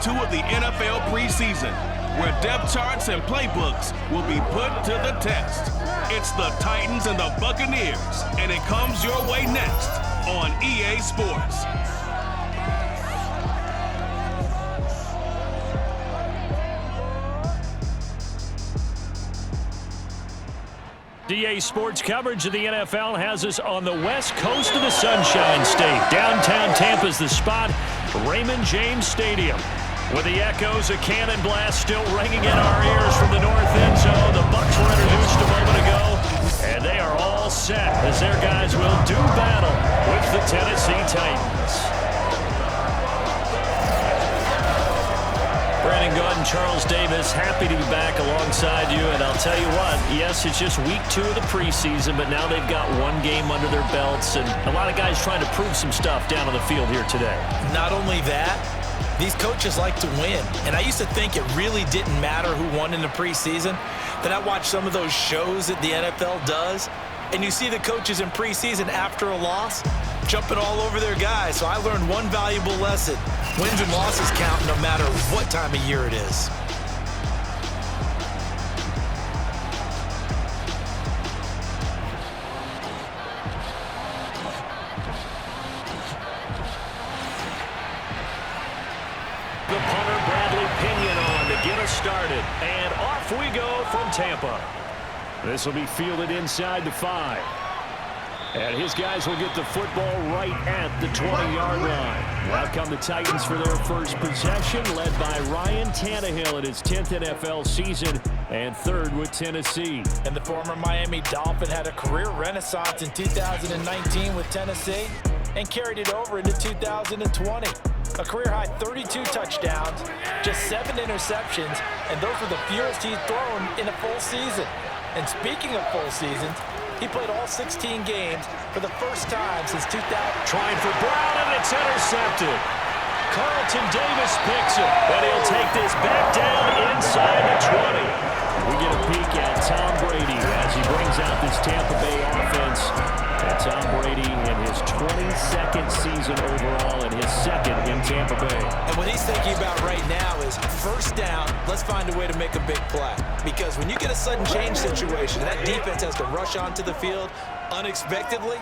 2 of the NFL preseason, where depth charts and playbooks will be put to the test. It's the Titans and the Buccaneers, and it comes your way next on EA Sports. EA Sports coverage of the NFL has us on the west coast of the Sunshine State. Downtown Tampa's the spot, Raymond James Stadium. With the echoes of cannon blast still ringing in our ears from the north end zone. The Bucs were introduced a moment ago, and they are all set as their guys will do battle with the Tennessee Titans. Brandon Gordon, Charles Davis, happy to be back alongside you. And I'll tell you what, yes, it's just week 2 of the preseason, but now they've got one game under their belts, and a lot of guys trying to prove some stuff down on the field here today. Not only that, these coaches like to win. And I used to think it really didn't matter who won in the preseason. Then I watched some of those shows that the NFL does, and you see the coaches in preseason after a loss jumping all over their guys. So I learned one valuable lesson. Wins and losses count no matter what time of year it is. The punter, Bradley Pinion, on to get us started. And off we go from Tampa. This will be fielded inside the 5. And his guys will get the football right at the 20-yard line. Out come the Titans for their first possession, led by Ryan Tannehill in his 10th NFL season and 3rd with Tennessee. And the former Miami Dolphin had a career renaissance in 2019 with Tennessee and carried it over into 2020. A career-high 32 touchdowns, just 7 interceptions, and those were the fewest he's thrown in a full season. And speaking of full seasons, he played all 16 games for the first time since 2000. Trying for Brown, and it's intercepted. Carlton Davis picks it, but he'll take this back down inside the 20. We get a peek at Tom Brady as he brings out this Tampa Bay offense. And Tom Brady in his 22nd season overall and his 2nd in Tampa Bay. And what he's thinking about right now is first down, let's find a way to make a big play. Because when you get a sudden change situation, that defense has to rush onto the field unexpectedly.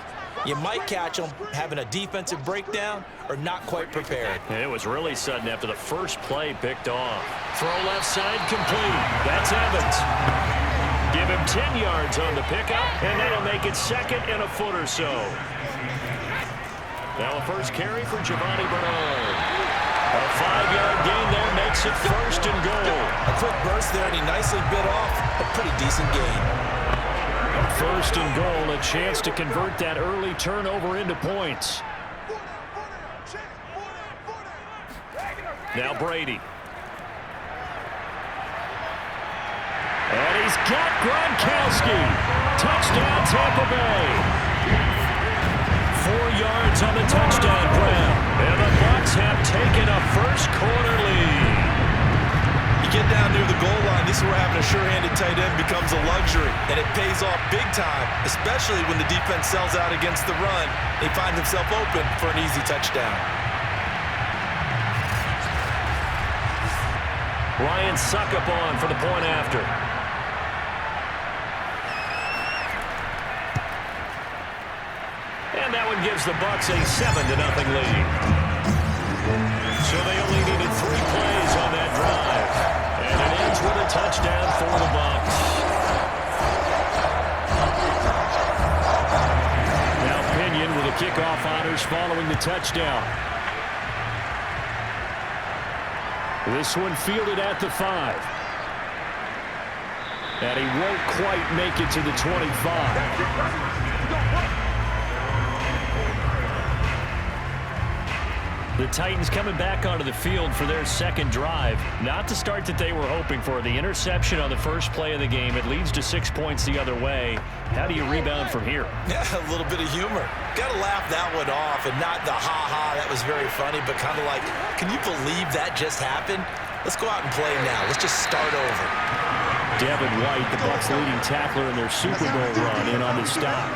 You might catch them having a defensive breakdown or not quite prepared. And it was really sudden after the first play picked off. Throw left side complete. That's Evans. Give him 10 yards on the pickup, and that'll make it 2nd and a foot or so. Now a first carry for Giovanni Bernard. A 5-yard gain there makes it 1st and goal. A quick burst there, and he nicely bit off a pretty decent gain. 1st and goal, a chance to convert that early turnover into points. Now Brady. And he's got Gronkowski. Touchdown, Tampa Bay. 4 yards on the touchdown grab. And the Bucs have taken a first-quarter lead. You get down near the goal line, this is where having a sure-handed tight end becomes a luxury. And it pays off big time, especially when the defense sells out against the run. He finds himself open for an easy touchdown. Ryan Suckup on for the point after. And that one gives the Bucs a 7-0 lead. So they only needed 3 plays on that drive. And it ends with a touchdown for the Bucs. Now Pinion with the kickoff honors following the touchdown. This one fielded at the 5. And he won't quite make it to the 25. The Titans coming back onto the field for their 2nd drive. Not the start that they were hoping for. The interception on the first play of the game. It leads to 6 points the other way. How do you rebound from here? Yeah, a little bit of humor. Got to laugh that one off, and not the ha-ha, that was very funny, but kind of like, can you believe that just happened? Let's go out and play now. Let's just start over. Devin White, the Bucs' leading tackler in their Super Bowl run, in on the stop.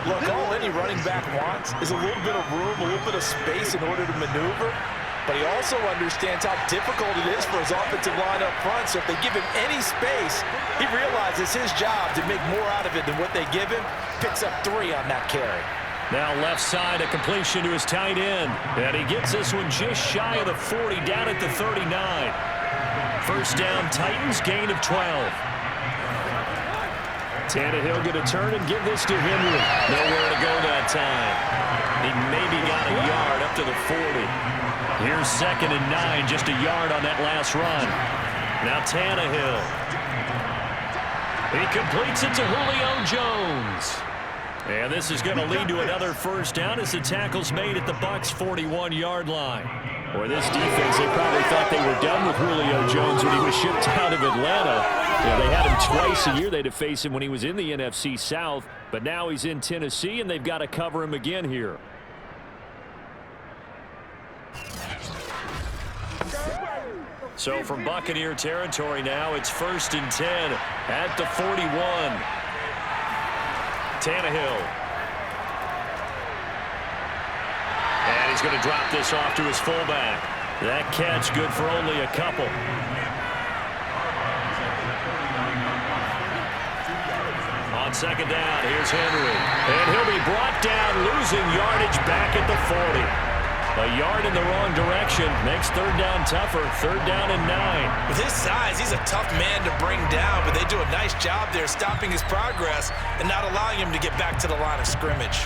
Look, all any running back wants is a little bit of room, a little bit of space in order to maneuver. but he also understands how difficult it is for his offensive line up front. So if they give him any space, he realizes his job to make more out of it than what they give him. Picks up 3 on that carry. Now left side, a completion to his tight end. And he gets this one just shy of the 40, down at the 39. First down, Titans, gain of 12. Tannehill going to turn and give this to Henry. Nowhere to go that time. He maybe got a yard up to the 40. Here's 2nd and 9, just a yard on that last run. Now Tannehill. He completes it to Julio Jones. And this is going to lead to another first down as the tackle's made at the Bucs' 41-yard line. Or this defense, they probably thought they were done with Julio Jones when he was shipped out of Atlanta. Yeah, they had him twice a year. They had to face him when he was in the NFC South. But now he's in Tennessee, and they've got to cover him again here. So from Buccaneer territory now, it's 1st and 10 at the 41. Tannehill. And he's going to drop this off to his fullback. That catch good for only a couple. On 2nd down, here's Henry. And he'll be brought down, losing yardage back at the 40. A yard in the wrong direction makes 3rd down tougher. 3rd down and 9. With his size, he's a tough man to bring down, but they do a nice job there stopping his progress and not allowing him to get back to the line of scrimmage.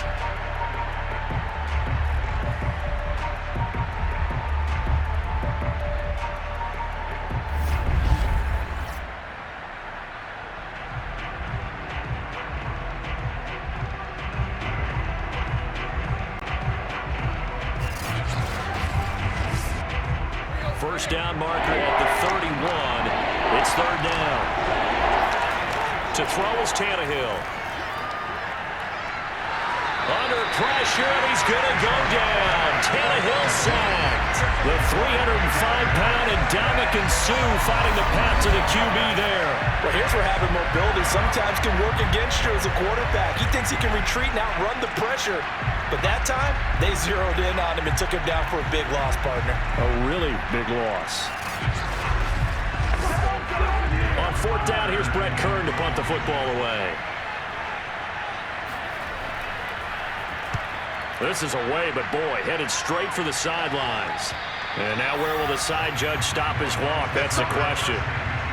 First down marker at the 31. It's 3rd down. To throw is Tannehill. Under pressure, and he's going to go down. Tannehill sacked. The 305-pound Ndamukong Suh finding the path to the QB there. Well, here's where having mobility sometimes can work against you as a quarterback. He thinks he can retreat and outrun the pressure. But that time, they zeroed in on him and took him down for a big loss, partner. A really big loss. On 4th down, here's Brett Kern to punt the football away. This is away, but boy, headed straight for the sidelines. And now where will the side judge stop his walk? That's the question.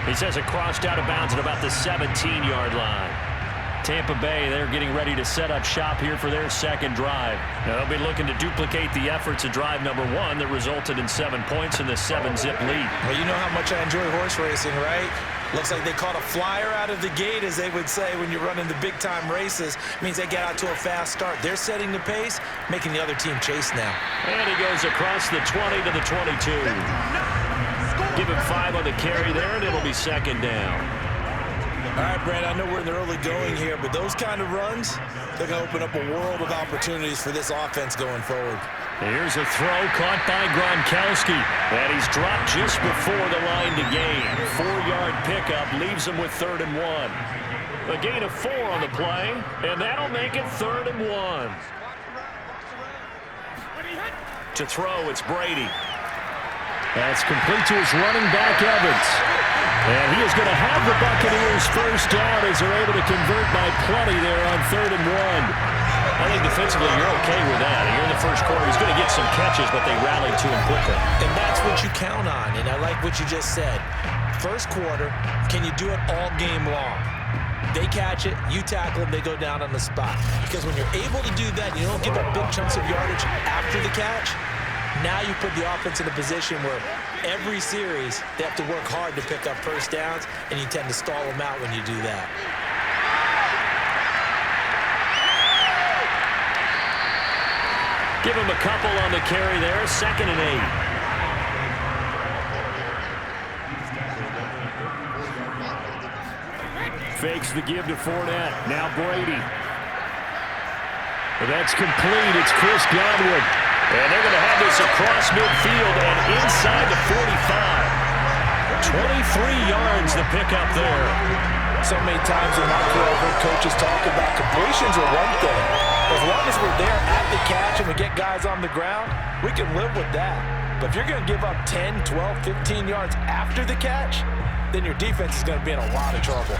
He says it crossed out of bounds at about the 17-yard line. Tampa Bay, they're getting ready to set up shop here for their 2nd drive. Now they'll be looking to duplicate the efforts of drive number 1 that resulted in 7 points in the 7-zip lead. Well, you know how much I enjoy horse racing, right? Looks like they caught a flyer out of the gate, as they would say when you're running the big-time races. It means they get out to a fast start. They're setting the pace, making the other team chase now. And he goes across the 20 to the 22. Give him 5 on the carry there, and it'll be 2nd down. All right, Brad, I know we're in the early going here, but those kind of runs, they're going to open up a world of opportunities for this offense going forward. Here's a throw caught by Gronkowski, and he's dropped just before the line to gain. 4-yard pickup leaves him with 3rd and 1. A gain of 4 on the play, and that'll make it 3rd and 1. To throw, it's Brady. That's complete to his running back, Evans. And he is going to have the Buccaneers first down as they're able to convert by plenty there on 3rd and 1. I think defensively you're okay with that. Here in the first quarter, he's going to get some catches, but they rallied to him quickly. And that's what you count on, and I like what you just said. First quarter, can you do it all game long? They catch it, you tackle them, they go down on the spot. Because when you're able to do that, you don't give up big chunks of yardage after the catch. Now you put the offense in a position where every series they have to work hard to pick up first downs, and you tend to stall them out when you do that. Give him a couple on the carry there. 2nd and 8. Fakes the give to Fournette. Now Brady. That's complete. It's Chris Godwin. And they're going to have this across midfield and inside the 45. 23 yards to pick up there. So many times in my career, I've heard coaches talk about completions are one thing. As long as we're there at the catch and we get guys on the ground, we can live with that. But if you're going to give up 10, 12, 15 yards after the catch, then your defense is going to be in a lot of trouble.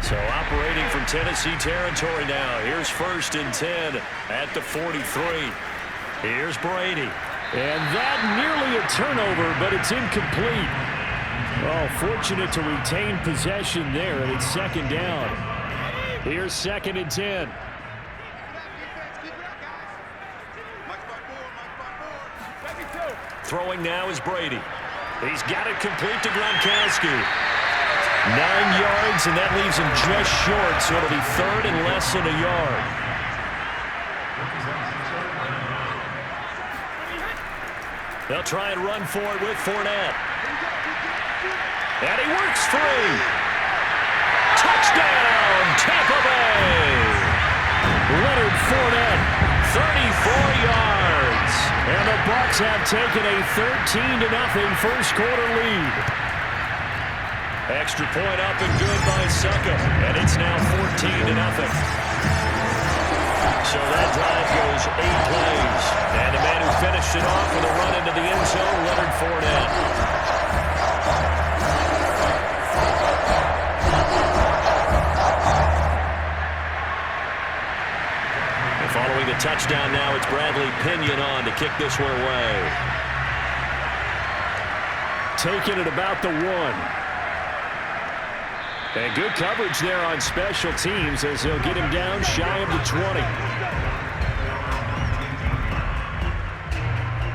So operating from Tennessee territory now. Here's 1st and 10 at the 43. Here's Brady. And that nearly a turnover, but it's incomplete. Oh, fortunate to retain possession there, and it's 2nd down. Here's 2nd and 10. Throwing now is Brady. He's got it complete to Gronkowski. 9 yards, and that leaves him just short, so it'll be 3rd and less than a yard. They'll try and run for it with Fournette. And he works free. Touchdown, Tampa Bay. Leonard Fournette, 34 yards. and the Bucs have taken a 13-0 first-quarter lead. Extra point up and good by Succa, and it's now 14-0. So that drive goes 8 plays, and the man who finished it off with a run into the end zone, Leonard Fournette. Following the touchdown now, it's Bradley Pinion on to kick this one away. Taking it about the 1. And good coverage there on special teams as they'll get him down shy of the 20.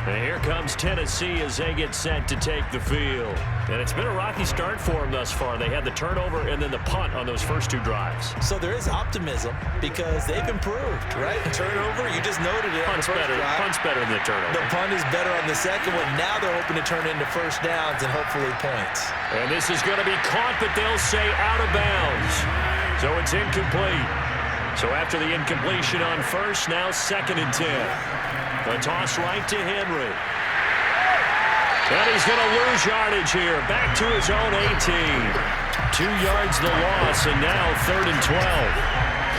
And here comes Tennessee as they get set to take the field. And it's been a rocky start for them thus far. They had the turnover and then the punt on those first 2 drives. So there is optimism because they've improved, right? Turnover, you just noted it. Punt's better than the turnover. The punt is better on the second one. Now they're hoping to turn it into first downs and hopefully points. And this is going to be caught, but they'll say out of bounds. So it's incomplete. So after the incompletion on first, now 2nd and 10. The toss right to Henry. And he's going to lose yardage here. Back to his own 18. 2 yards the loss, and now 3rd and 12.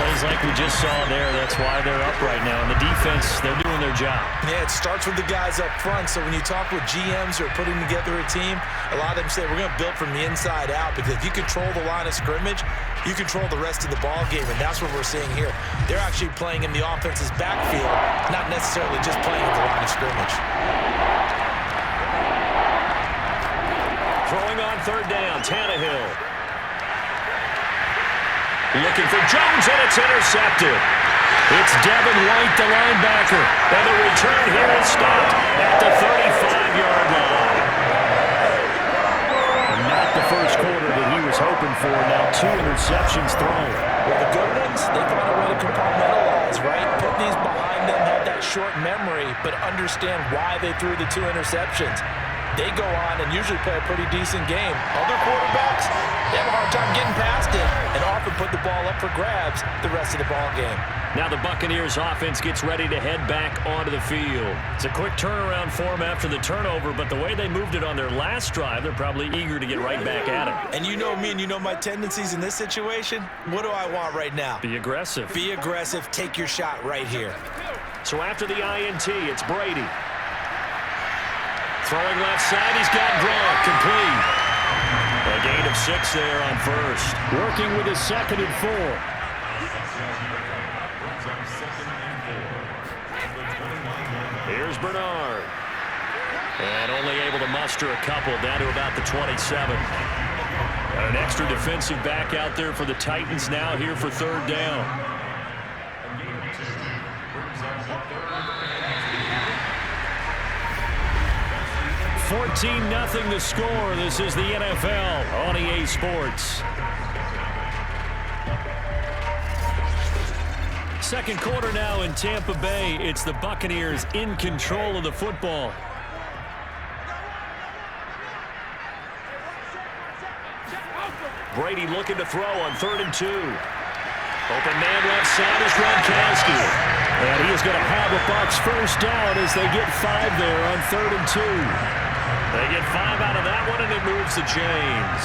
Plays like we just saw there. That's why they're up right now. And the defense, they're doing their job. Yeah, it starts with the guys up front. So when you talk with GMs who are putting together a team, a lot of them say we're going to build from the inside out because if you control the line of scrimmage, you control the rest of the ball game, and that's what we're seeing here. They're actually playing in the offense's backfield, not necessarily just playing at the line of scrimmage. Throwing on 3rd down, Tannehill. Looking for Jones, and it's intercepted. It's Devin White, the linebacker. And the return here is stopped at the 35-yard line. And not the first quarter that he was hoping for. Now 2 interceptions thrown. Well, the good ones, they find a way to compartmentalize, right? Put these behind them, have that short memory, but understand why they threw the 2 interceptions. They go on and usually play a pretty decent game. Other quarterbacks, they have a hard time getting past it and often put the ball up for grabs the rest of the ball game. Now the Buccaneers offense gets ready to head back onto the field. It's a quick turnaround for them after the turnover, but the way they moved it on their last drive, they're probably eager to get right back at it. And you know me and you know my tendencies in this situation. What do I want right now? Be aggressive. Be aggressive. Take your shot right here. So after the INT, it's Brady. Throwing left side, he's got Gronk, complete. A gain of 6 there on first. Working with a 2nd and 4. Here's Bernard. And only able to muster a couple down to about the 27. An extra defensive back out there for the Titans now here for 3rd down. 14-0 the score. This is the NFL on EA Sports. Second quarter now in Tampa Bay. It's the Buccaneers in control of the football. Brady looking to throw on 3rd and 2. Open man left side is Gronkowski. And he is going to have a Bucs first down as they get 5 there on 3rd and 2. They get 5 out of that one, and it moves the chains.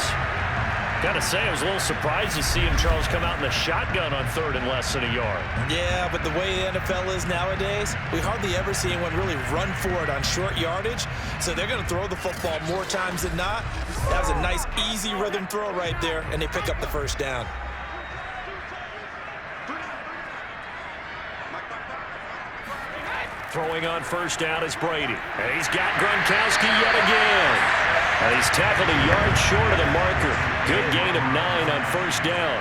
Got to say, I was a little surprised to see him, Charles, come out in the shotgun on third and less than a yard. Yeah, but the way the NFL is nowadays, we hardly ever see anyone really run for it on short yardage. So they're going to throw the football more times than not. That was a nice, easy rhythm throw right there, and they pick up the first down. Throwing on first down is Brady. And he's got Gronkowski yet again. And he's tackled a yard short of the marker. Good gain of 9 on first down.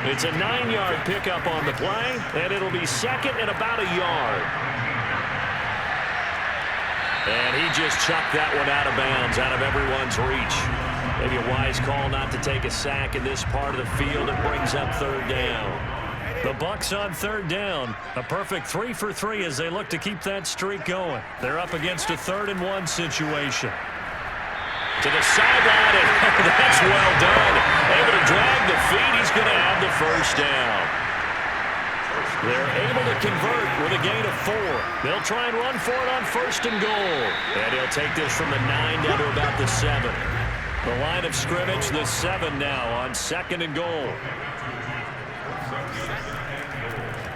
It's a 9-yard pickup on the play, and it'll be second and about a yard. And he just chucked that one out of bounds, out of everyone's reach. Maybe a wise call not to take a sack in this part of the field. It brings up third down. The Bucs on third down. A perfect 3 for 3 as they look to keep that streak going. They're up against a 3rd and 1 situation. To the sideline, and that's well done. Able to drag the feet. He's going to have the first down. They're able to convert with a gain of 4. They'll try and run for it on first and goal. And he'll take this from the 9 down to about the 7. The line of scrimmage, the 7 now on second and goal.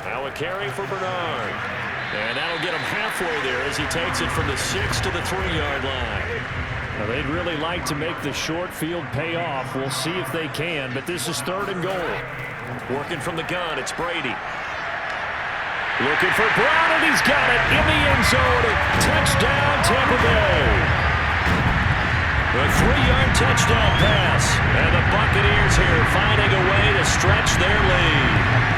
Now a carry for Bernard. And that'll get him halfway there as he takes it from the 6 to the 3-yard line. Now, they'd really like to make the short field pay off. We'll see if they can, but this is 3rd and goal. Working from the gun, it's Brady. Looking for Brown, and he's got it in the end zone. Touchdown, Tampa Bay. A 3-yard touchdown pass. And the Buccaneers here finding a way to stretch their lead.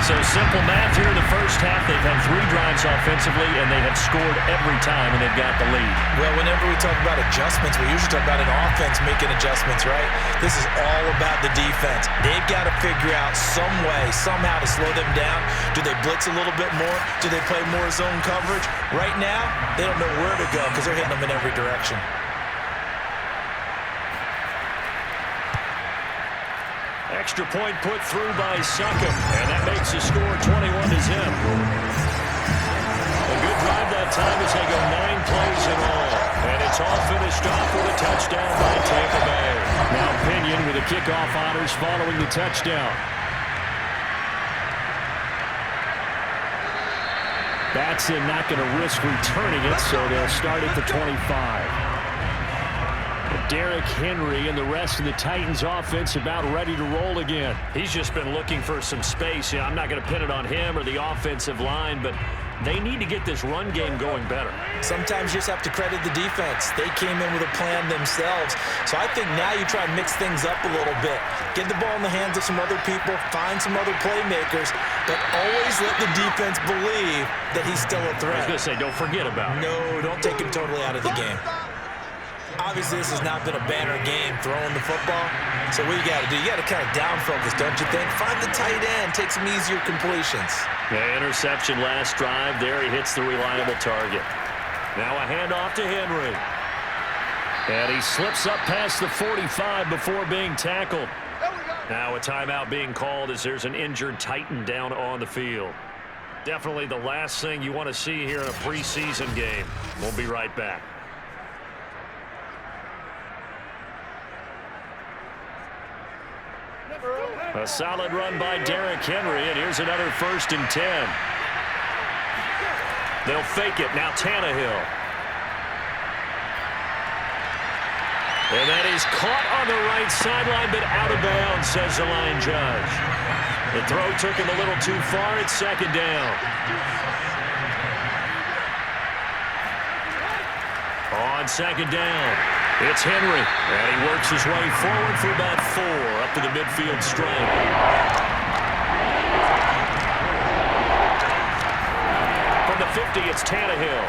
So simple math here in the first half. They've had 3 drives offensively, and they have scored every time, and they've got the lead. Well, whenever we talk about adjustments, we usually talk about an offense making adjustments, right? This is all about the defense. They've got to figure out some way, somehow to slow them down. Do they blitz a little bit more? Do they play more zone coverage? Right now, they don't know where to go because they're hitting them in every direction. Extra point put through by Suckham, and that makes the score 21-0. A good drive that time as they go 9 plays in all. And it's all finished off with a touchdown by Tampa Bay. Now Pinion with the kickoff honors following the touchdown. Batson not going to risk returning it, so they'll start at the 25. Derrick Henry and the rest of the Titans offense about ready to roll again. He's just been looking for some space. You know, I'm not going to pin it on him or the offensive line, but they need to get this run game going better. Sometimes you just have to credit the defense. They came in with a plan themselves. So I think now you try and mix things up a little bit. Get the ball in the hands of some other people, find some other playmakers, but always let the defense believe that he's still a threat. I was going to say, don't forget about it. No, don't take him totally out of the game. Obviously, this has not been a banner game throwing the football. So what you got to do, you got to kind of down focus, don't you think? Find the tight end, take some easier completions. Yeah, interception last drive. There he hits the reliable target. Now a handoff to Henry. And he slips up past the 45 before being tackled. Now a timeout being called as there's an injured Titan down on the field. Definitely the last thing you want to see here in a preseason game. We'll be right back. A solid run by Derrick Henry, and here's another 1st and 10. They'll fake it. Now Tannehill. And that is caught on the right sideline, but out of bounds, says the line judge. The throw took him a little too far. It's 2nd down. On 2nd down, it's Henry, and he works his way forward for about 4 up to the midfield stripe. From the 50, it's Tannehill.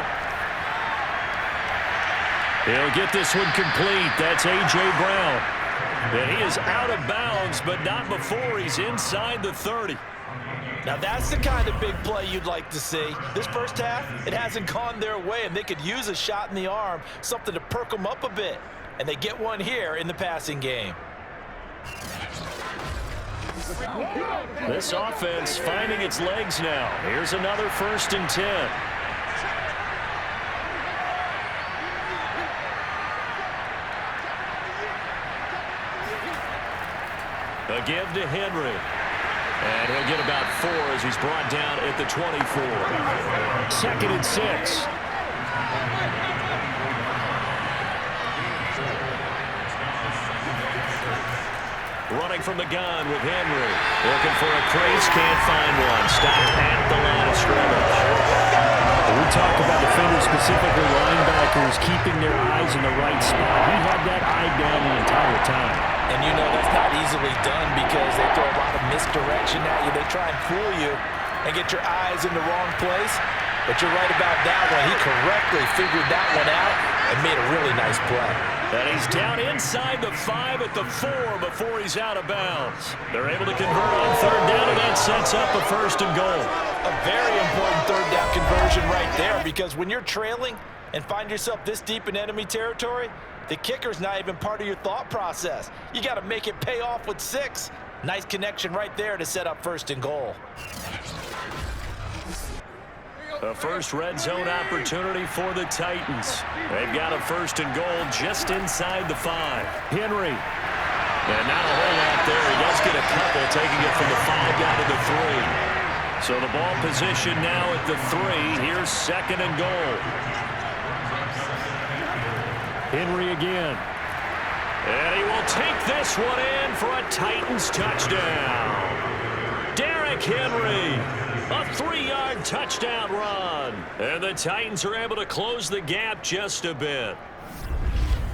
He'll get this one complete. That's A.J. Brown. And he is out of bounds, but not before he's inside the 30. Now that's the kind of big play you'd like to see. This first half, it hasn't gone their way, and they could use a shot in the arm, something to perk them up a bit. And they get one here in the passing game. This offense finding its legs now. Here's another 1st and 10. A give to Henry. And he'll get about 4 as he's brought down at the 24. 2nd and 6. Running from the gun with Henry. Looking for a crease, can't find one. Stopped at the line of scrimmage. We talk about defenders, specifically linebackers, keeping their eyes in the right spot. He had that eye down the entire time. And you know that's not easily done because they throw a lot of misdirection at you. They try and fool you and get your eyes in the wrong place. But you're right about that one. He correctly figured that one out and made a really nice play. And he's down inside the 5 at the 4 before he's out of bounds. They're able to convert on 3rd down, and that sets up a 1st and goal. A very important 3rd down conversion right there, because when you're trailing and find yourself this deep in enemy territory, the kicker's not even part of your thought process. You got to make it pay off with 6. Nice connection right there to set up 1st and goal. A first red zone opportunity for the Titans. They've got a 1st and goal just inside the 5. Henry. And not a whole lot there. He does get a couple, taking it from the 5 down to the 3. So the ball position now at the 3. Here's 2nd and goal. Henry again. And he will take this one in for a Titans touchdown. Derrick Henry. A 3-yard touchdown run. And the Titans are able to close the gap just a bit.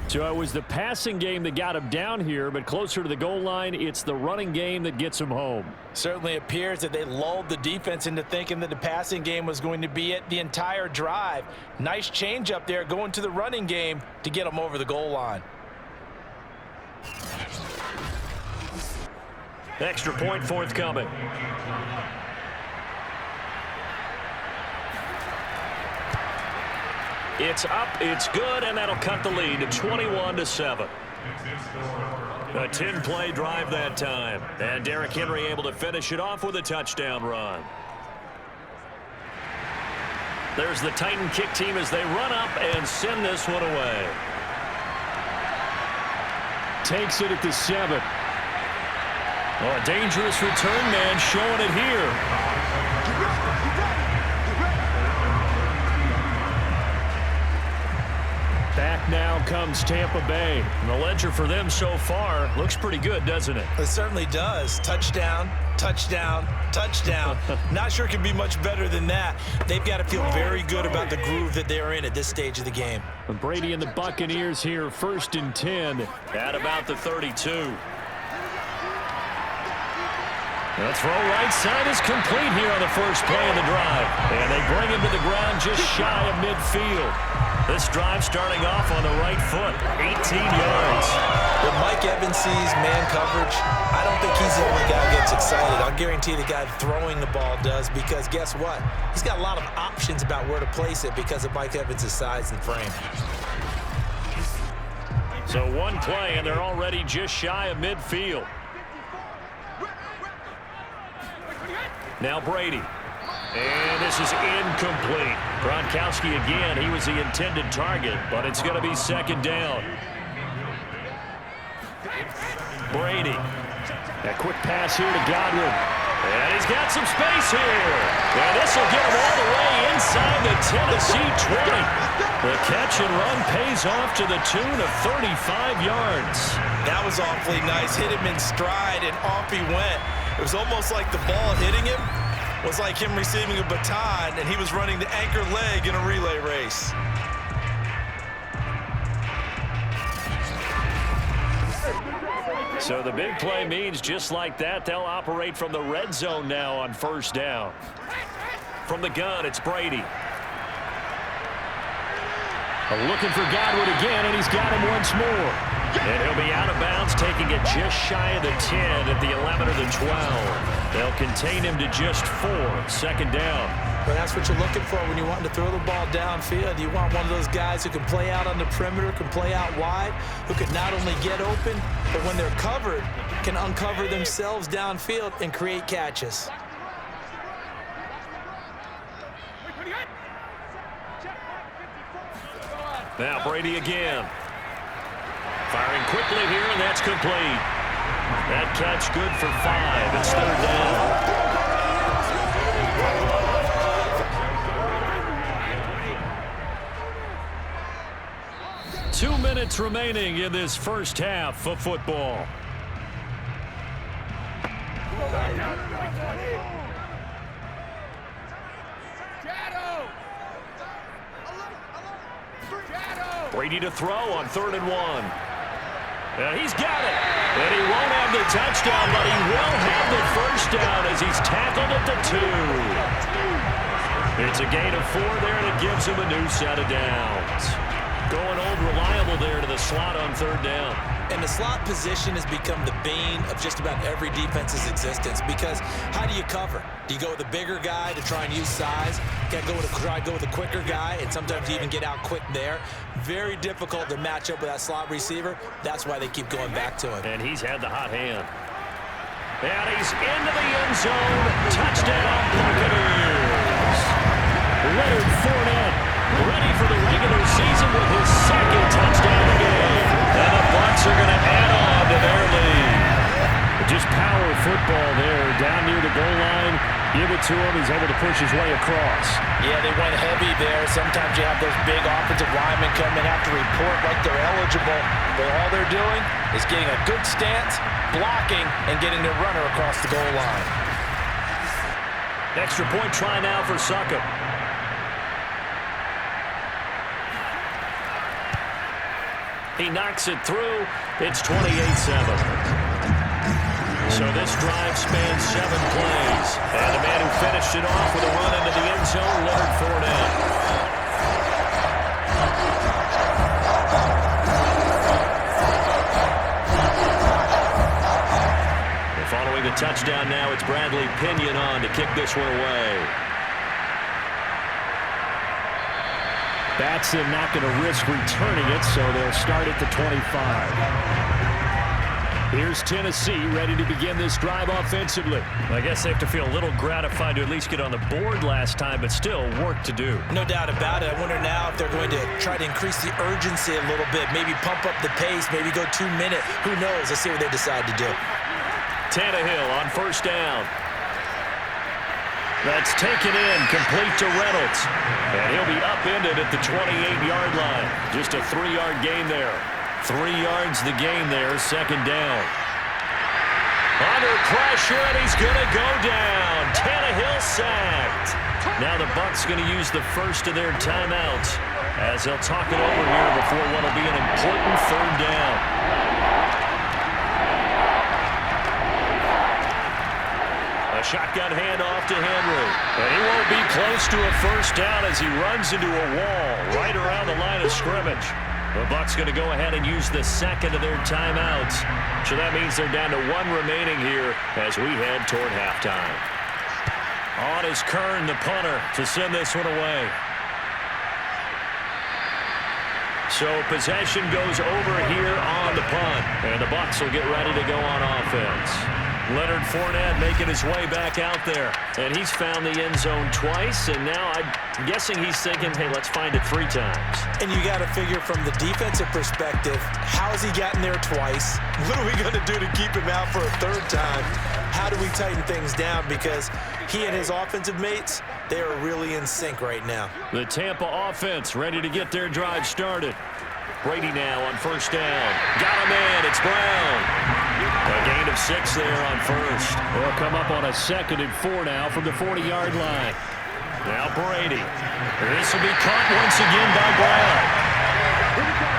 So it was the passing game that got him down here, but closer to the goal line, it's the running game that gets him home. Certainly appears that they lulled the defense into thinking that the passing game was going to be it the entire drive. Nice change up there going to the running game to get them over the goal line. Extra point forthcoming. It's up, it's good, and that'll cut the lead to 21-7. A 10-play drive that time. And Derrick Henry able to finish it off with a touchdown run. There's the Titan kick team as they run up and send this one away. Takes it at the 7. Oh, a dangerous return man showing it here. Back now comes Tampa Bay. And the ledger for them so far looks pretty good, doesn't it? It certainly does. Touchdown, touchdown, touchdown. Not sure it can be much better than that. They've got to feel very good about the groove that they're in at this stage of the game. And Brady and the Buccaneers here, 1st and 10. At about the 32. The throw right side is complete here on the first play of the drive. And they bring him to the ground just shy of midfield. This drive starting off on the right foot, 18 yards. When Mike Evans sees man coverage, I don't think he's the only guy who gets excited. I'll guarantee the guy throwing the ball does, because guess what? He's got a lot of options about where to place it because of Mike Evans' size and frame. So one play, and they're already just shy of midfield. Now Brady. And this is incomplete. Gronkowski again. He was the intended target, but it's going to be 2nd down. Brady. A quick pass here to Godwin. And he's got some space here. And this will get him all the way inside the Tennessee 20. The catch and run pays off to the tune of 35 yards. That was awfully nice. Hit him in stride, and off he went. It was almost like the ball hitting him was like him receiving a baton, and he was running the anchor leg in a relay race. So the big play means just like that, they'll operate from the red zone now on 1st down. From the gun, it's Brady. Looking for Godwin again, and he's got him once more. And he'll be out of bounds, taking it just shy of the 10 at the 11 or the 12. They'll contain him to just 4, 2nd down. But that's what you're looking for when you want to throw the ball downfield. You want one of those guys who can play out on the perimeter, can play out wide, who can not only get open, but when they're covered, can uncover themselves downfield and create catches. Now Brady again. Firing quickly here, and that's complete. That catch good for 5. It's third down. 2 minutes remaining in this first half of football. Brady to throw on 3rd and 1. And he's got it. And he won't have the touchdown, but he will have the first down as he's tackled at the 2. It's a gain of 4 there, and it gives him a new set of downs. Going old reliable there to the slot on 3rd down. And the slot position has become the bane of just about every defense's existence, because how do you cover? Do you go with a bigger guy to try and use size? Can't go with try to go with a quicker guy, and sometimes you even get out quick there. Very difficult to match up with that slot receiver. That's why they keep going back to him. And he's had the hot hand. And he's into the end zone. Touchdown, Buccaneers. Leonard Fournette ready for the regular season with his 2nd touchdown of the game. And the Bucs are going to add on to their lead. Just power football there, down near the goal line. Give it to him. He's able to push his way across. Yeah, they went heavy there. Sometimes you have those big offensive linemen come in, have to report like they're eligible. But all they're doing is getting a good stance, blocking, and getting their runner across the goal line. Extra point try now for Succop. He knocks it through. It's 28-7. So this drive spans 7 plays. And the man who finished it off with a run into the end zone, Leonard Fournette. And following the touchdown now, it's Bradley Pinion on to kick this one away. Batson not going to risk returning it, so they'll start at the 25. Here's Tennessee ready to begin this drive offensively. I guess they have to feel a little gratified to at least get on the board last time, but still work to do. No doubt about it. I wonder now if they're going to try to increase the urgency a little bit, maybe pump up the pace, maybe go 2 minute. Who knows? Let's see what they decide to do. Tannehill on 1st down. That's taken in, complete to Reynolds. And he'll be upended at the 28-yard line. Just a 3-yard gain there. 3 yards the gain there, 2nd down. Under pressure, and he's going to go down. Tannehill sacked. Now the Bucs going to use the first of their timeouts as they'll talk it over here before what will be an important 3rd down. A shotgun handoff to Henry. And he won't be close to a 1st down as he runs into a wall right around the line of scrimmage. The Bucs going to go ahead and use the 2nd of their timeouts. So that means they're down to 1 remaining here as we head toward halftime. On is Kern, the punter, to send this one away. So possession goes over here on the punt. And the Bucs will get ready to go on offense. Leonard Fournette making his way back out there. And he's found the end zone twice, and now I'm guessing he's thinking, hey, let's find it 3 times. And you got to figure from the defensive perspective, how's he gotten there twice? What are we going to do to keep him out for a 3rd time? How do we tighten things down? Because he and his offensive mates, they are really in sync right now. The Tampa offense ready to get their drive started. Brady now on 1st down. Got him in. It's Brown. A gain of 6 there on 1st. They'll come up on a 2nd and 4 now from the 40-yard line. Now Brady. This will be caught once again by Brown.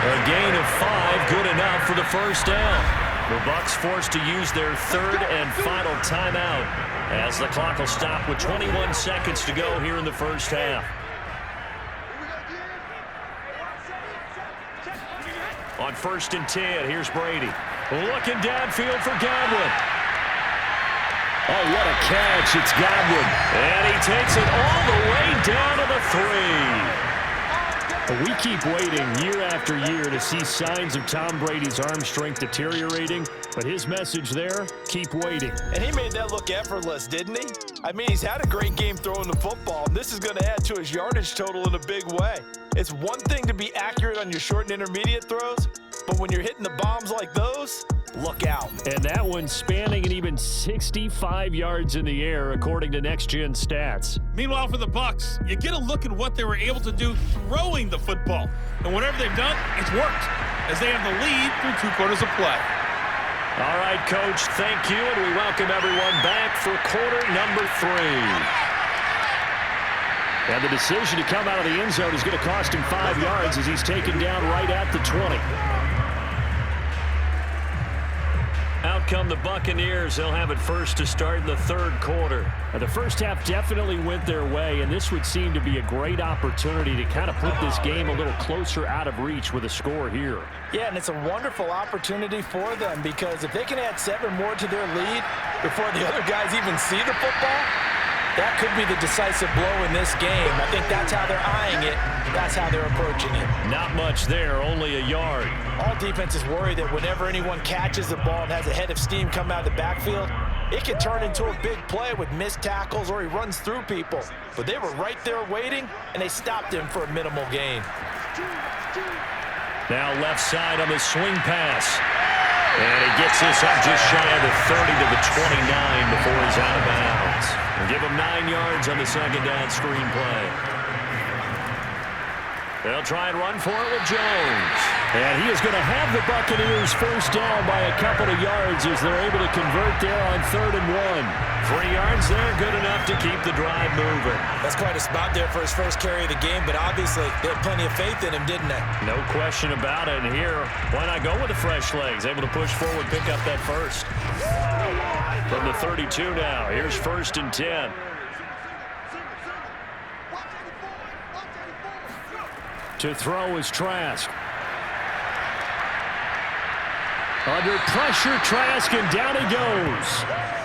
A gain of 5, good enough for the 1st down. The Bucs forced to use their 3rd and final timeout as the clock will stop with 21 seconds to go here in the 1st half. On 1st and 10, here's Brady. Looking downfield for Godwin. Oh, what a catch. It's Godwin. And he takes it all the way down to the 3. We keep waiting year after year to see signs of Tom Brady's arm strength deteriorating, but his message there, keep waiting. And he made that look effortless, didn't he? I mean, he's had a great game throwing the football, and this is going to add to his yardage total in a big way. It's one thing to be accurate on your short and intermediate throws, but when you're hitting the bombs like those, look out. And that one spanning an even 65 yards in the air, according to Next Gen Stats. Meanwhile, for the Bucs, you get a look at what they were able to do throwing the football. And whatever they've done, it's worked, as they have the lead through 2 quarters of play. All right, Coach, thank you, and we welcome everyone back for quarter number 3. And the decision to come out of the end zone is going to cost him 5 yards as he's taken down right at the 20. Out come the Buccaneers. They'll have it first to start in the 3rd quarter. Now, the first half definitely went their way, and this would seem to be a great opportunity to kind of put this game a little closer out of reach with a score here. Yeah, and it's a wonderful opportunity for them because if they can add 7 more to their lead before the other guys even see the football, that could be the decisive blow in this game. I think that's how they're eyeing it. That's how they're approaching it. Not much there, only a yard. All defenses worry that whenever anyone catches the ball and has a head of steam come out of the backfield, it can turn into a big play with missed tackles or he runs through people. But they were right there waiting, and they stopped him for a minimal gain. Now left side on the swing pass. And he gets this up just shy of the 30 to the 29 before he's out of bounds. And give him 9 yards on the 2nd down screen play. They'll try and run for it with Jones. And he is going to have the Buccaneers first down by a couple of yards as they're able to convert there on 3rd and 1. 3 yards there, good enough to keep the drive moving. That's quite a spot there for his first carry of the game, but obviously they had plenty of faith in him, didn't they? No question about it. And here, why not go with the fresh legs? Able to push forward, pick up that first. From the 32 now, here's 1st and 10. To throw is Trask. Under pressure, Trask, and down he goes.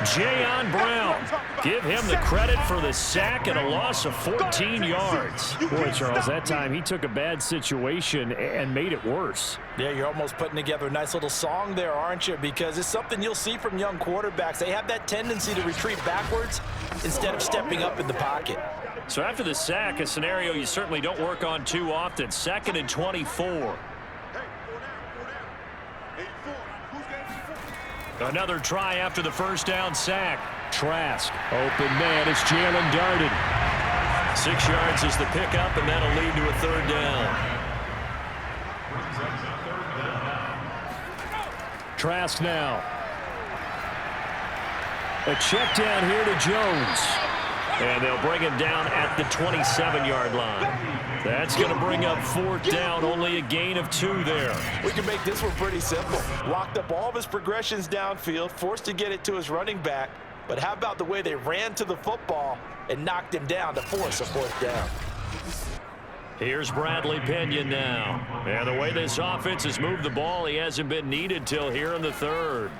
Jayon Brown. Give him the credit for the sack and a loss of 14 yards. Boy, Charles, that time he took a bad situation and made it worse. Yeah, you're almost putting together a nice little song there, aren't you? Because it's something you'll see from young quarterbacks. They have that tendency to retreat backwards instead of stepping up in the pocket. So after the sack, a scenario you certainly don't work on too often. 2nd and 24. Another try after the first down sack. Trask, open man, it's Jalen Darden. 6 yards is the pickup, and that'll lead to a 3rd down. Trask now. A check down here to Jones. And they'll bring him down at the 27-yard line. That's going to bring up 4th down, only a gain of 2 there. We can make this one pretty simple. Locked up all of his progressions downfield, forced to get it to his running back. But how about the way they ran to the football and knocked him down to force a 4th down? Here's Bradley Pinion now. And the way this offense has moved the ball, he hasn't been needed till here in the 3rd.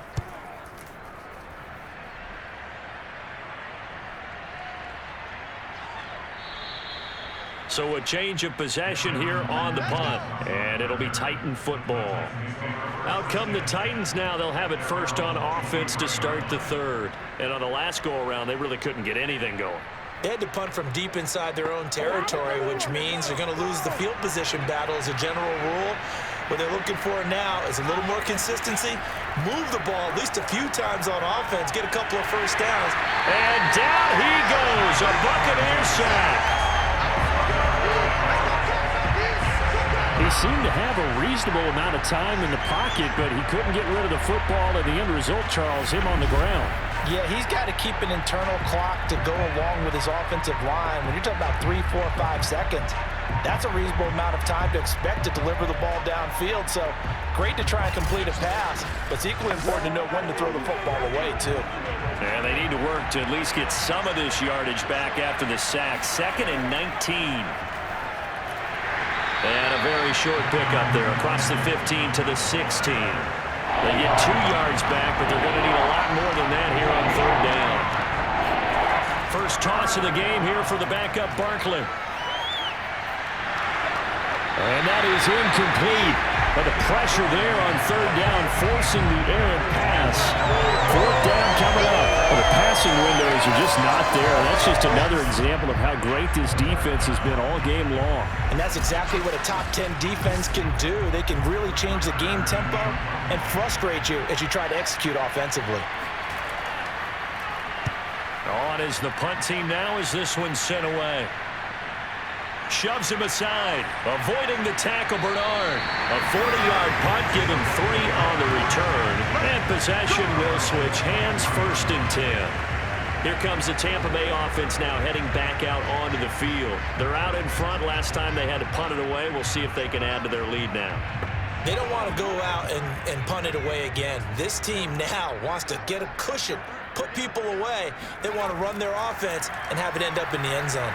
So a change of possession here on the punt. And it'll be Titan football. Out come the Titans now. They'll have it first on offense to start the 3rd. And on the last go-around, they really couldn't get anything going. They had to punt from deep inside their own territory, which means they're going to lose the field position battle as a general rule. What they're looking for now is a little more consistency, move the ball at least a few times on offense, get a couple of first downs. And down he goes, a Buccaneer sack. He seemed to have a reasonable amount of time in the pocket, but he couldn't get rid of the football, and the end result, Charles, him on the ground. Yeah, he's got to keep an internal clock to go along with his offensive line. When you're talking about 3, 4, 5 seconds, that's a reasonable amount of time to expect to deliver the ball downfield. So great to try and complete a pass, but it's equally important to know when to throw the football away, too. And they need to work to at least get some of this yardage back after the sack. 2nd and 19. And a very short pickup there across the 15 to the 16. They get 2 yards back, but they're going to need a lot more than that here on 3rd down. First toss of the game here for the backup Barkley. And that is incomplete. But the pressure there on third down, forcing the errant pass. Fourth down coming up. Well, the passing windows are just not there. That's just another example of how great this defense has been all game long. And that's exactly what a top 10 defense can do. They can really change the game tempo and frustrate you as you try to execute offensively. On is the punt team now as this one's sent away. Shoves him aside, avoiding the tackle, Bernard. A 40-yard punt, give him 3 on the return. And possession will switch hands, 1st and 10. Here comes the Tampa Bay offense now heading back out onto the field. They're out in front. Last time they had to punt it away. We'll see if they can add to their lead now. They don't want to go out and punt it away again. This team now wants to get a cushion, put people away. They want to run their offense and have it end up in the end zone.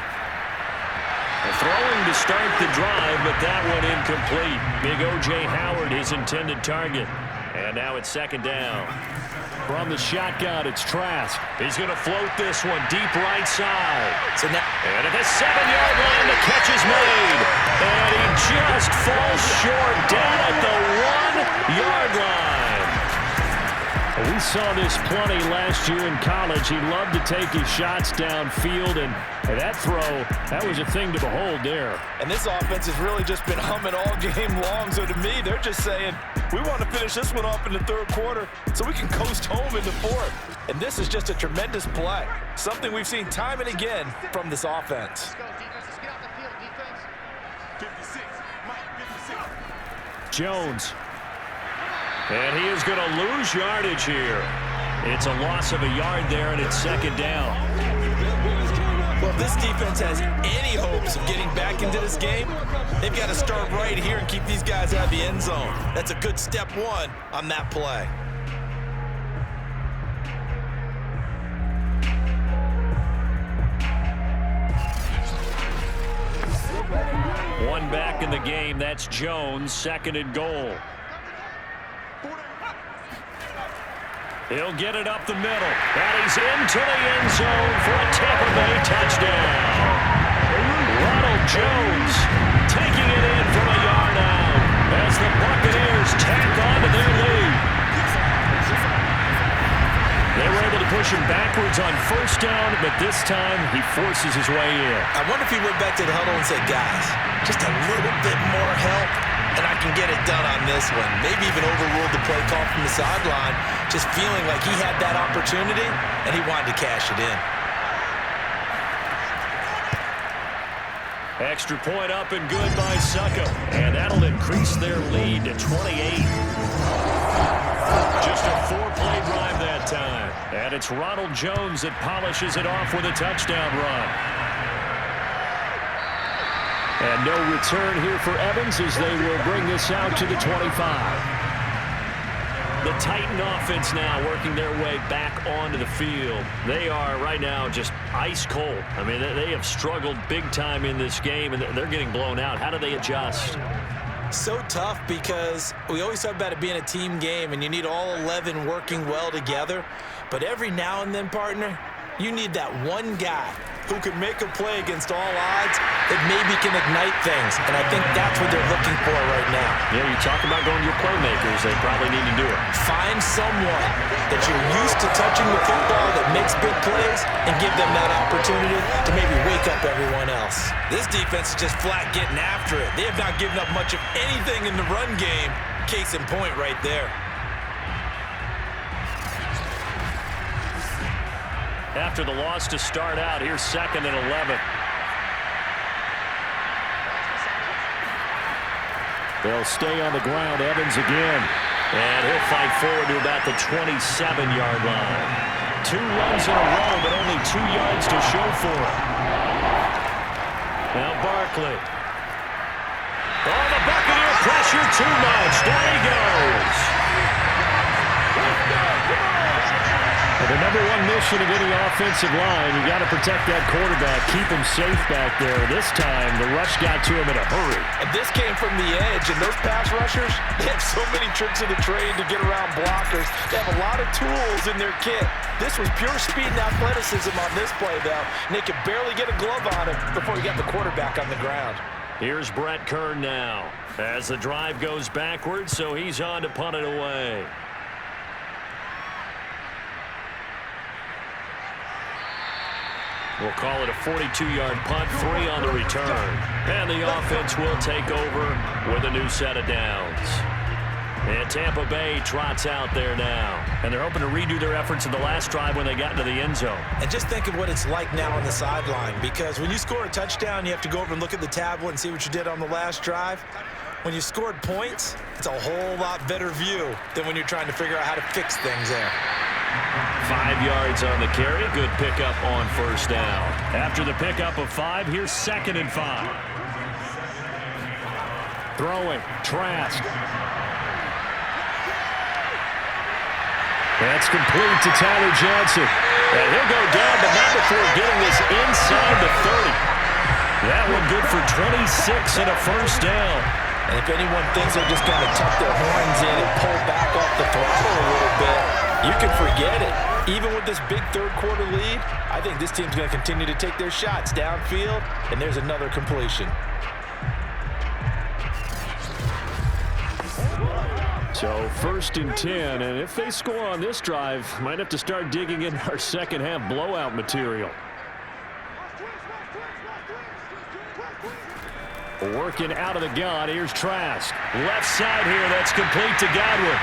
Throwing to start the drive, but that one incomplete. Big O.J. Howard, his intended target. And now it's 2nd down. From the shotgun, it's Trask. He's going to float this one deep right side. So now, and at the 7-yard line, the catch is made. And he just falls short down at the 1-yard line. We saw this plenty last year in college. He loved to take his shots downfield, and that throw, that was a thing to behold there. And this offense has really just been humming all game long. So to me, they're just saying, we want to finish this one off in the 3rd quarter so we can coast home in the 4th. And this is just a tremendous play. Something we've seen time and again from this offense. Jones. And he is going to lose yardage here. It's a loss of a yard there, and it's 2nd down. Well, if this defense has any hopes of getting back into this game, they've got to start right here and keep these guys out of the end zone. That's a good step 1 on that play. One back in the game. That's Jones, 2nd and goal. He'll get it up the middle. And he's into the end zone for a Tampa Bay touchdown. Ronald Jones taking it in from a yard out as the Buccaneers tack on to their lead. They were able to push him backwards on 1st down, but this time he forces his way in. I wonder if he went back to the huddle and said, guys, just a little bit more help, and I can get it done on this one. Maybe even overruled the play call from the sideline, just feeling like he had that opportunity, and he wanted to cash it in. Extra point up and good by Succo, and that'll increase their lead to 28. Just a 4-play drive that time. And it's Ronald Jones that polishes it off with a touchdown run. And no return here for Evans as they will bring this out to the 25. The Titan offense now working their way back onto the field. They are right now just ice cold. I mean, they have struggled big time in this game, and they're getting blown out. How do they adjust? So tough because we always talk about it being a team game, and you need all 11 working well together. But every now and then, partner, you need that one guy who can make a play against all odds that maybe can ignite things. And I think that's what they're looking for right now. Yeah, you talk about going to your playmakers. They probably need to do it. Find someone that you're used to touching the football that makes big plays and give them that opportunity to maybe wake up everyone else. This defense is just flat getting after it. They have not given up much of anything in the run game. Case in point right there. After the loss to start out, here's 2nd and 11. They'll stay on the ground. Evans again. And he'll fight forward to about the 27-yard line. 2 runs in a row, but only 2 yards to show for it. Now Barkley. Oh, the Buccaneer pressure too much. Down he goes. The number 1 mission of any offensive line, you got to protect that quarterback, keep him safe back there. This time, the rush got to him in a hurry. And this came from the edge, and those pass rushers, they have so many tricks of the trade to get around blockers. They have a lot of tools in their kit. This was pure speed and athleticism on this play, though, and they could barely get a glove on him before he got the quarterback on the ground. Here's Brett Kern now as the drive goes backwards, so he's on to punt it away. We'll call it a 42-yard punt, 3 on the return. And the offense will take over with a new set of downs. And Tampa Bay trots out there now. And they're hoping to redo their efforts in the last drive when they got into the end zone. And just think of what it's like now on the sideline, because when you score a touchdown, you have to go over and look at the tablet and see what you did on the last drive. When you scored points, it's a whole lot better view than when you're trying to figure out how to fix things there. 5 yards on the carry. Good pickup on first down. After the pickup of 5, here's 2nd and 5. Throwing. Trask. That's complete to Tyler Johnson. And he'll go down, but not before getting this inside the 30. That one good for 26 and a first down. And if anyone thinks they're just going to tuck their horns in and pull back off the throttle a little bit, you can forget it. Even with this big third-quarter lead, I think this team's going to continue to take their shots downfield, and there's another completion. So 1st and 10, and if they score on this drive, might have to start digging in our second-half blowout material. Working out of the gun, here's Trask. Left side here, that's complete to Godwin.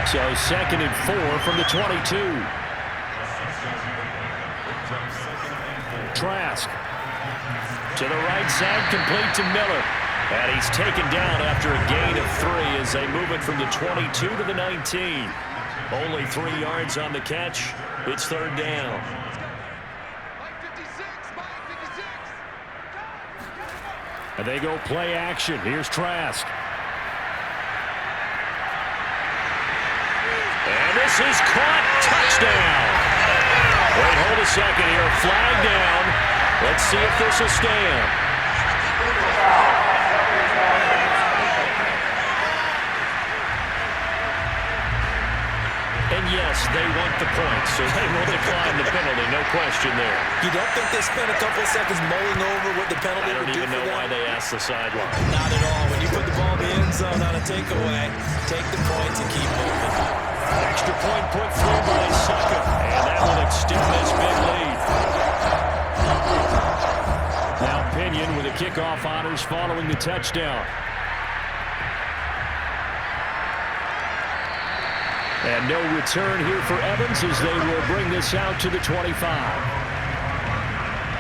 So 2nd and 4 from the 22. Trask. To the right side, complete to Miller. And he's taken down after a gain of 3 as they move it from the 22 to the 19. Only 3 yards on the catch. It's 3rd down. And they go play action. Here's Trask. And this is caught. Touchdown. Wait, hold a second here. Flag down. Let's see if this will stand. And yes, they want the points, so they will decline the penalty. No question there. You don't think they spent a couple of seconds mulling over what the penalty would do for them? I don't even know why they asked the sideline. Not at all. When you put the ball in the end zone on a takeaway, take the points and keep moving. Extra point put through by Sucker, and that will extend this big lead. Now Pinion with the kickoff honors following the touchdown. And no return here for Evans as they will bring this out to the 25.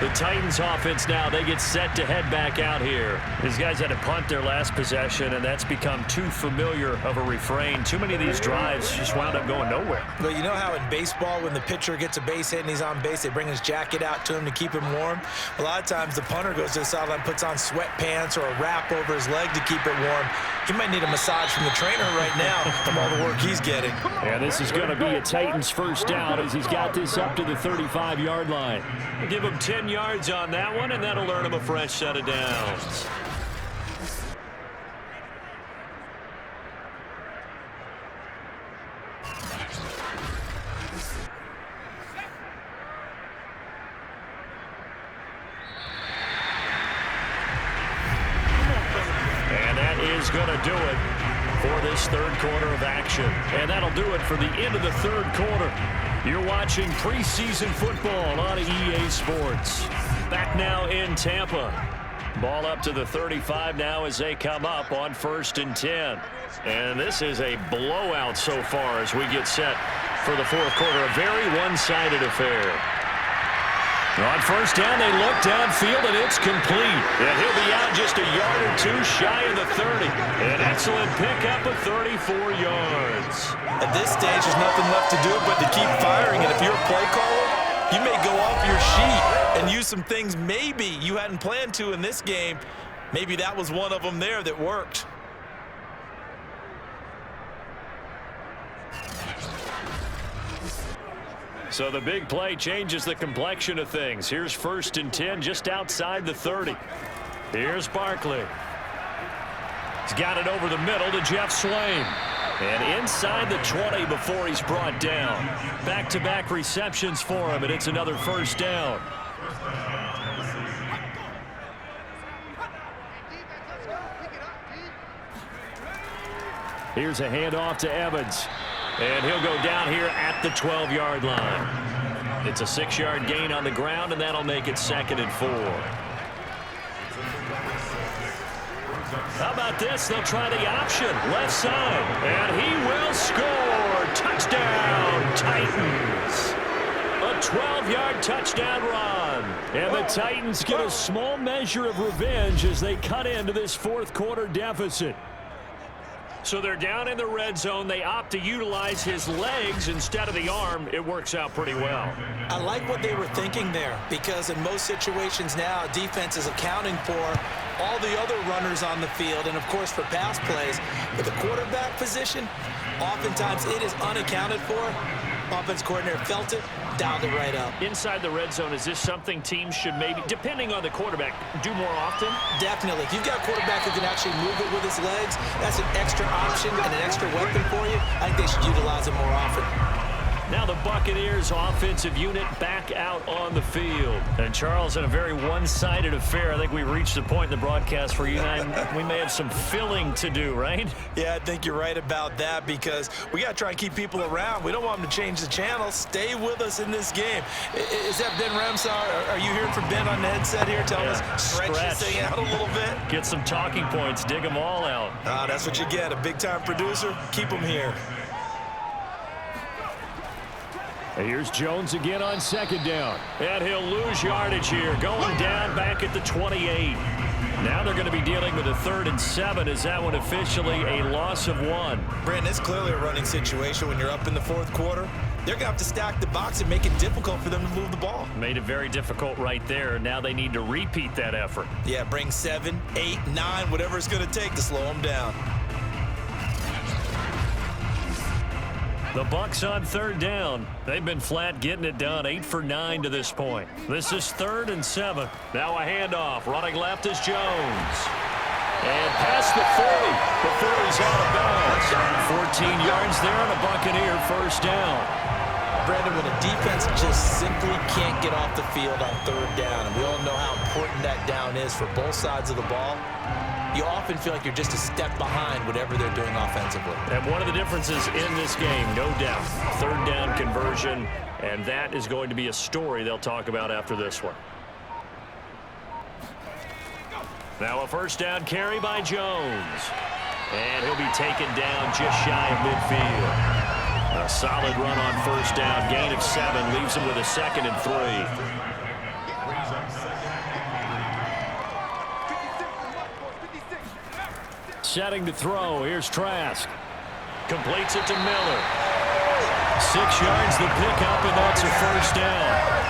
The Titans offense now, they get set to head back out here. These guys had to punt their last possession, and that's become too familiar of a refrain. Too many of these drives just wound up going nowhere. But you know how in baseball, when the pitcher gets a base hit and he's on base, they bring his jacket out to him to keep him warm? A lot of times the punter goes to the sideline, puts on sweatpants or a wrap over his leg to keep it warm. He might need a massage from the trainer right now from all the work he's getting. And this is going to be a Titans first down as he's got this up to the 35-yard line. Give him 10 yards on that one, and that'll earn him a fresh set of downs. And that is going to do it for this third quarter of action. And that'll do it for the end of the third quarter. You're watching preseason football on EA Sports. Back now in Tampa. Ball up to the 35 now as they come up on 1st and 10. And this is a blowout so far as we get set for the fourth quarter. A very one-sided affair. On first down, they look downfield, and it's complete. And he'll be out just a yard or two shy of the 30. An excellent pickup of 34 yards. At this stage, there's nothing left to do but to keep firing. And if you're a play caller, you may go off your sheet and use some things maybe you hadn't planned to in this game. Maybe that was one of them there that worked. So the big play changes the complexion of things. Here's 1st and 10 just outside the 30. Here's Barkley. He's got it over the middle to Jeff Swain. And inside the 20 before he's brought down. Back-to-back receptions for him, and it's another first down. Here's a handoff to Evans. And he'll go down here at the 12-yard line. It's a 6-yard gain on the ground, and that'll make it 2nd and 4. How about this? They'll try the option. Left side. And he will score. Touchdown, Titans. A 12-yard touchdown run. And the Titans get a small measure of revenge as they cut into this fourth-quarter deficit. So they're down in the red zone. They opt to utilize his legs instead of the arm. It works out pretty well. I like what they were thinking there, because in most situations now, defense is accounting for all the other runners on the field and, of course, for pass plays. But the quarterback position, oftentimes it is unaccounted for. Offense coordinator felt it, dialed it right up. Inside the red zone, is this something teams should maybe, depending on the quarterback, do more often? Definitely. If you've got a quarterback who can actually move it with his legs, that's an extra option and an extra weapon for you. I think they should utilize it more often. Now the Buccaneers offensive unit back out on the field. And Charles, in a very one-sided affair, I think we reached the point in the broadcast where you and I, we may have some filling to do, right? Yeah, I think you're right about that, because we got to try and keep people around. We don't want them to change the channel. Stay with us in this game. Is that Ben Ramsar? Are you hearing from Ben on the headset here telling us stretch this thing out a little bit? Get some talking points. Dig them all out. That's what you get. A big-time producer. Keep them here. Here's Jones again on 2nd down. And he'll lose yardage here. Going down back at the 28. Now they're going to be dealing with a 3rd and 7. Is that one officially a loss of 1? Brandon, it's clearly a running situation when you're up in the fourth quarter. They're going to have to stack the box and make it difficult for them to move the ball. Made it very difficult right there. Now they need to repeat that effort. Yeah, bring 7, 8, 9, whatever it's going to take to slow them down. The Bucs on 3rd down. They've been flat getting it done. 8 for 9 to this point. This is 3rd and 7. Now a handoff. Running left is Jones. And past the 40. The 40's out of bounds. 14 yards there on a Buccaneer 1st down. Brandon, when a defense just simply can't get off the field on 3rd down, and we all know how important that down is for both sides of the ball, you often feel like you're just a step behind whatever they're doing offensively. And one of the differences in this game, no doubt, 3rd down conversion, and that is going to be a story they'll talk about after this one. Now a 1st down carry by Jones. And he'll be taken down just shy of midfield. A solid run on 1st down, gain of 7, leaves him with a 2nd and 3. Setting to throw. Here's Trask. Completes it to Miller. 6 yards the pickup, and that's a 1st down.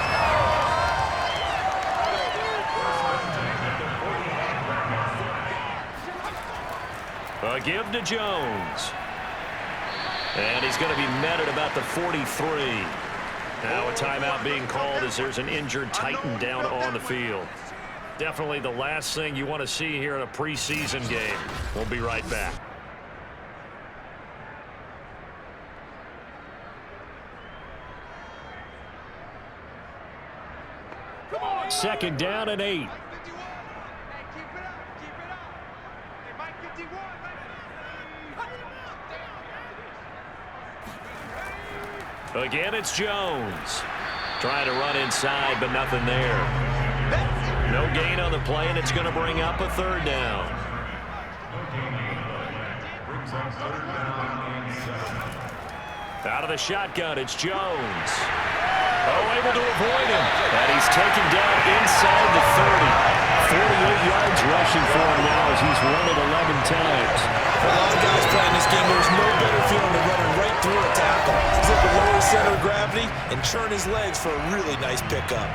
A give to Jones. And he's going to be met at about the 43. Now a timeout being called as there's an injured Titan down on the field. Definitely the last thing you want to see here in a preseason game. We'll be right back. Second down and 8. Again, it's Jones. Trying to run inside, but nothing there. No gain on the play, and it's going to bring up a 3rd down. Out of the shotgun, it's Jones. Oh, able to avoid him. And he's taken down inside the 30. 48 yards rushing for him now as he's run it 11 times. For a lot of guys playing this game, there's no better feeling than running right through a tackle. He's able to lower his center of gravity and churn his legs for a really nice pickup.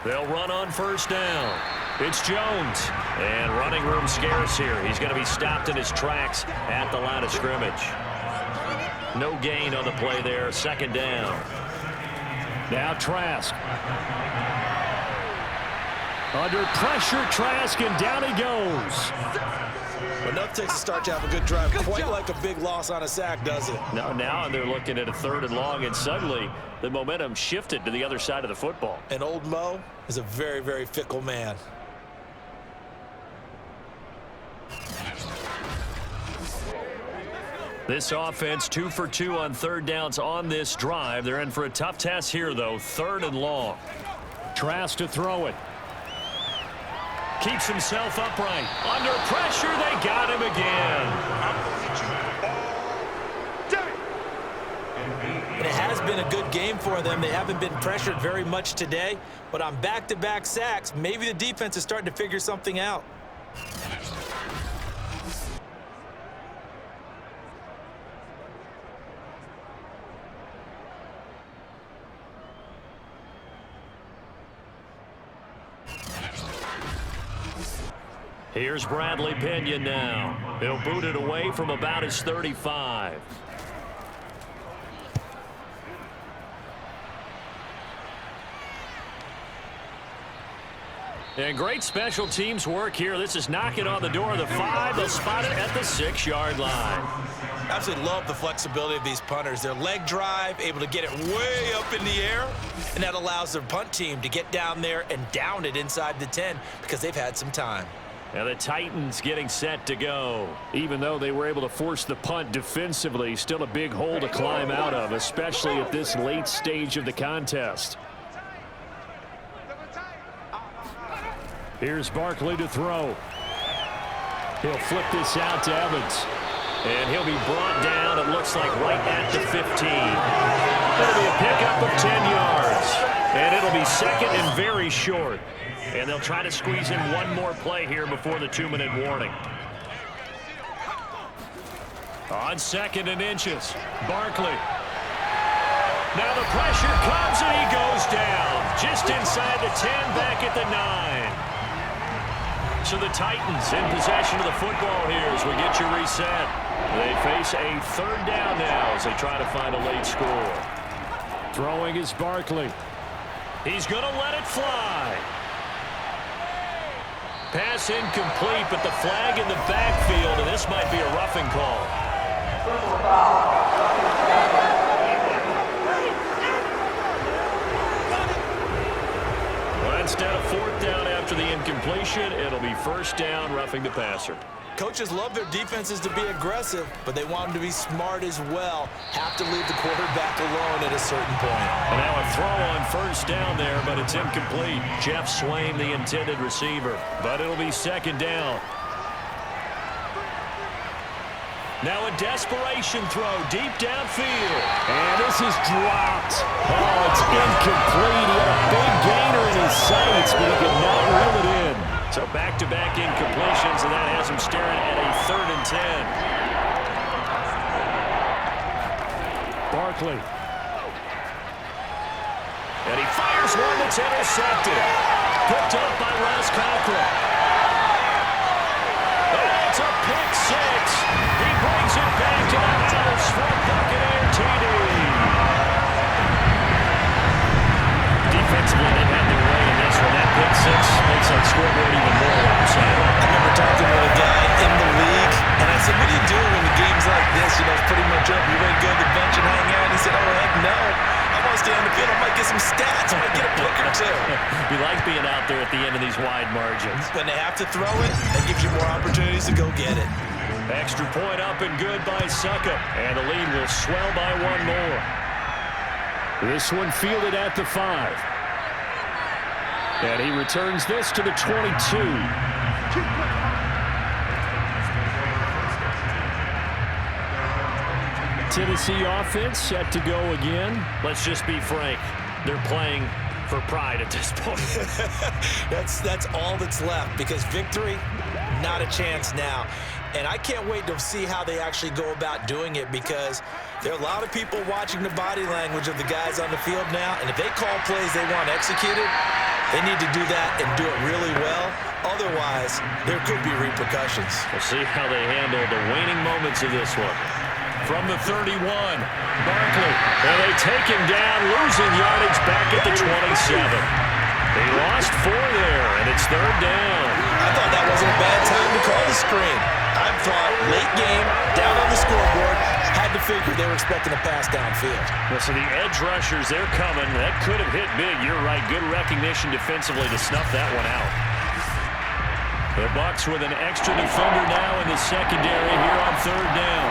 They'll run on 1st down. It's Jones. And running room scarce here. He's going to be stopped in his tracks at the line of scrimmage. No gain on the play there. 2nd down. Now Trask. Under pressure, Trask, and down he goes. Well, nothing takes a start to have a good drive. Quite like a big loss on a sack, does it? No, now they're looking at a 3rd and long, and suddenly the momentum shifted to the other side of the football. And old Mo is a very, very fickle man. This offense 2 for 2 on 3rd downs on this drive. They're in for a tough task here, though. 3rd and long. Trask to throw it. Keeps himself upright. Under pressure, they got him again. And it has been a good game for them. They haven't been pressured very much today, but on back-to-back sacks, maybe the defense is starting to figure something out. Here's Bradley Pinion now. He'll boot it away from about his 35. And great special teams work here. This is knocking on the door of the 5. They'll spot it at the 6-yard line. Absolutely love the flexibility of these punters. Their leg drive, able to get it way up in the air, and that allows their punt team to get down there and down it inside the 10 because they've had some time. And the Titans getting set to go. Even though they were able to force the punt defensively, still a big hole to climb out of, especially at this late stage of the contest. Here's Barkley to throw. He'll flip this out to Evans. And he'll be brought down, it looks like, right at the 15. It'll be a pickup of 10 yards. And it'll be 2nd and very short. And they'll try to squeeze in one more play here before the 2-minute warning. On 2nd and inches, Barkley. Now the pressure comes and he goes down. Just inside the 10, back at the 9. So the Titans in possession of the football here as we get you reset. They face a 3rd down now as they try to find a late score. Throwing is Barkley. He's going to let it fly. Pass incomplete, but the flag in the backfield, and this might be a roughing call. Well, instead of 4th down after the incompletion, it'll be 1st down, roughing the passer. Coaches love their defenses to be aggressive, but they want them to be smart as well. Have to leave the quarterback alone at a certain point. And now a throw on 1st down there, but it's incomplete. Jeff Swain, the intended receiver, but it'll be 2nd down. Now a desperation throw deep downfield. And this is dropped. Oh, it's incomplete. He had a big gainer in his sights, but he could not reel it in. So back-to-back incompletions, and that has him staring at a 3rd and 10. Barkley. And he fires one that's intercepted. Picked up by Les Cochran. And it's a pick 6. He brings it back to the house for a Buccaneer TD. Defensively, they've had their way in this one. That pick 6 makes that scoreboard even more lopsided. I remember talking to a guy in the league, and I said, what do you do when the game's like this? You know, it's pretty much up. You ready to go to the bench and hang out? And he said, oh, heck no. I want to stay on the field. I might get some stats. I might get a pick or 2. We like being out there at the end of these wide margins. When they have to throw it, that gives you more opportunities to go get it. Extra point up and good by Suckup. And the lead will swell by one more. This one fielded at the 5. And he returns this to the 22. Tennessee offense set to go again. Let's just be frank. They're playing for pride at this point. That's all that's left, because victory, not a chance now. And I can't wait to see how they actually go about doing it, because there are a lot of people watching the body language of the guys on the field now, and if they call plays they want executed, they need to do that and do it really well. Otherwise, there could be repercussions. We'll see how they handle the waning moments of this one. From the 31, Barkley. And they take him down, losing yardage back at the 27. They lost 4 there, and it's It's third down. I thought that wasn't a bad time to call the screen. I thought late game, down on the scoreboard, had to figure they were expecting a pass downfield. Well, so the edge rushers, they're coming. That could have hit big. You're right. Good recognition defensively to snuff that one out. The Bucs with an extra defender now in the secondary here on third down.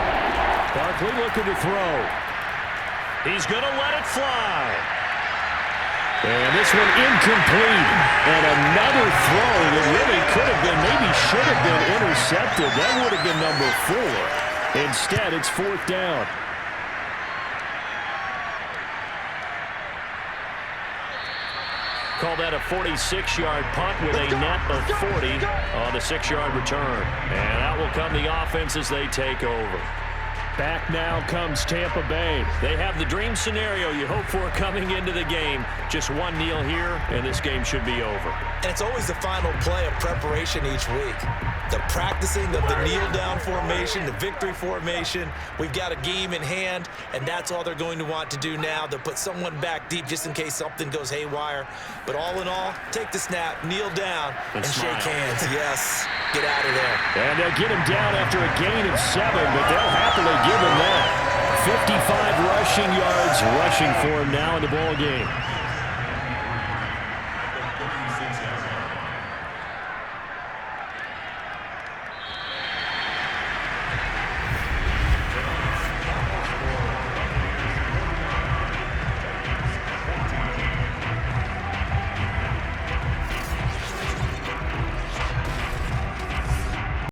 Barkley looking to throw. He's going to let it fly. And this one incomplete. And another throw that really could have been, maybe should have been intercepted. That would have been number 4. Instead, it's fourth down. Call that a 46-yard punt with a net of 40 on the 6-yard return. And out will come the offense as they take over. Back now comes Tampa Bay. They have the dream scenario you hope for coming into the game. Just one kneel here, and this game should be over. And it's always the final play of preparation each week. The practicing of the kneel-down formation, the victory formation. We've got a game in hand, and that's all they're going to want to do now. They'll put someone back deep just in case something goes haywire. But all in all, take the snap, kneel down, and shake hands. Yes, get out of there. And they'll get him down after a gain of 7, but they'll happily give him that. 55 rushing yards rushing for him now in the ball game.